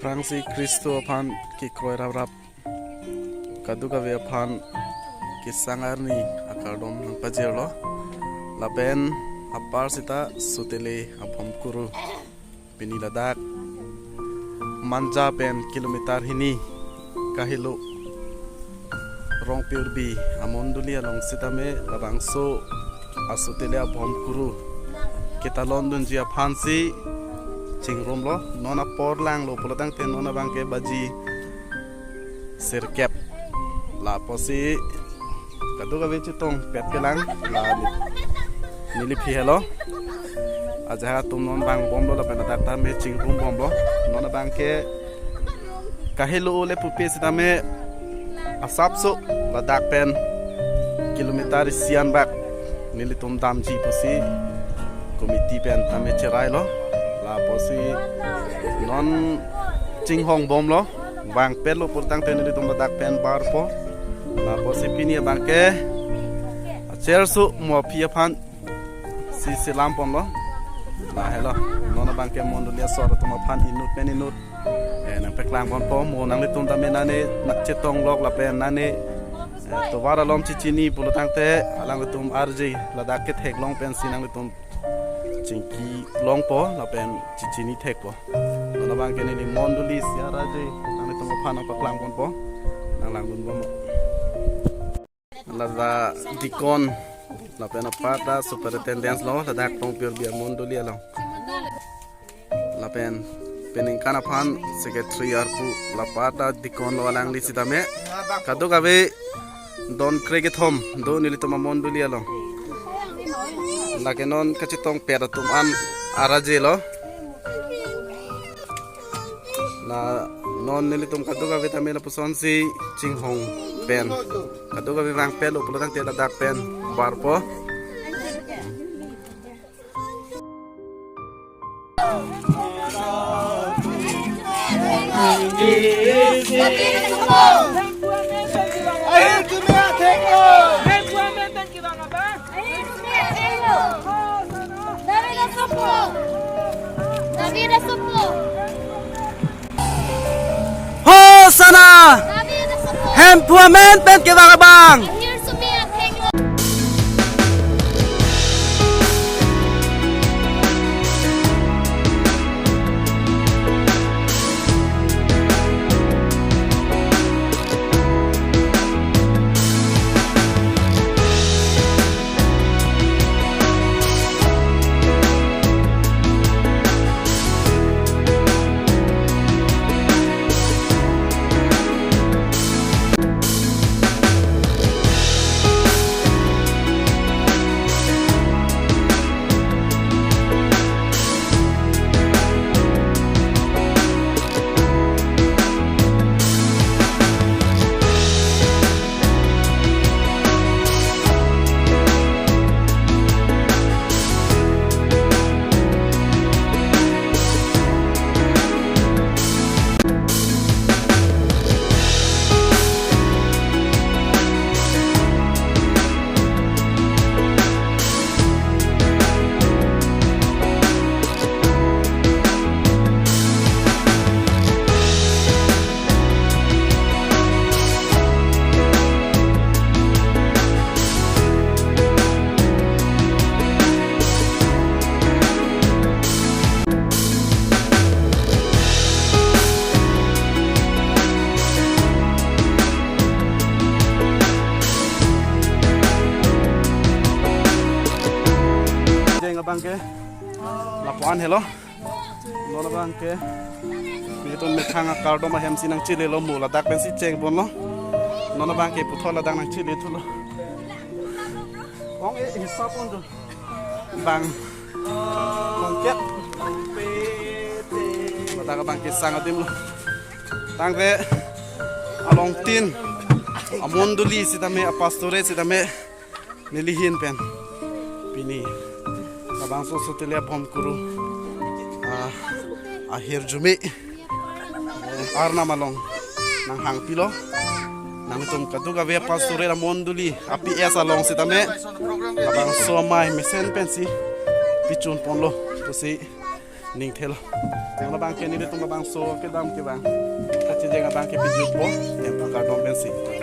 Francis Kristo pan ki kroi rap kaduga ve pan ki sangar ni akardom nang pajelo laben apar sita sutele abham kuru pini ladak manja pen kilometer hini kahilo rong pirbi amonduli along sitame labangso asutele abham kuru kita London jia fansi cingrom lo nona porlang lo pulatang ten nona bangke baji sirkep la posi kaduga bechi tong pet kelang la nili phihelo aja tum non bang bom lo la pena ta me cingrom bom lo nona bangke kahelo le pupe sitame asapso la dak pen kilometer sian bak nili tum dam ji posi komiti pen tame cerai lo la posi non ching hong bom lo bang pen lo purtang ten ni tum dak pen bar po la posi pini bangke cher su mo phia phan si silam pom lo la hello non bangke mondulia sor tum phan inut pen inut nang peklang pon po mo nang li tum tame nane nak chetong lok la pen nane to wara lom chichini pulutang te alang tum arji la dak ke thek long pen sinang li tum cingki long po la pen chichini thek po na bang kene ni monduli siara je nang to phana pa klang pon po nang lang bun bom la da dikon la pen apata superintendent lo la dak pong pir bia monduli ala la pen pening kana phan secretary arpu la pata dikon lo alang li sitame kadu gabe don krege thom do nili to monduli ala lagi non kecitong peratum an araje lo na non nilitum kaduga vitamina puson si cinghong pen kaduga vivang pen lo pulutang tiada dak pen barpo Hosana Empowerment pen ke bang bangke lapuan hello nona bangke itu mekhanga kardo ma hem sinang chile lo mula dak ben si cheng bon lo nona bangke puthola dang nang chile thulo ong e hisap on do bang mongket pe dak bangke sangatim lo tangre along tin amonduli sitame apastore sitame nilihin pen pini abang so telia bom kuru akhir jumi arna malong nang hang pilo nang tum kaduga ve pasture la monduli api esa long sitame abang so mai mesen pensi pichun ponlo to si ning thelo yang bang ke ni tung bang so ke dam ke bang ta che jeng bang ke pijut po yang ka dom bensi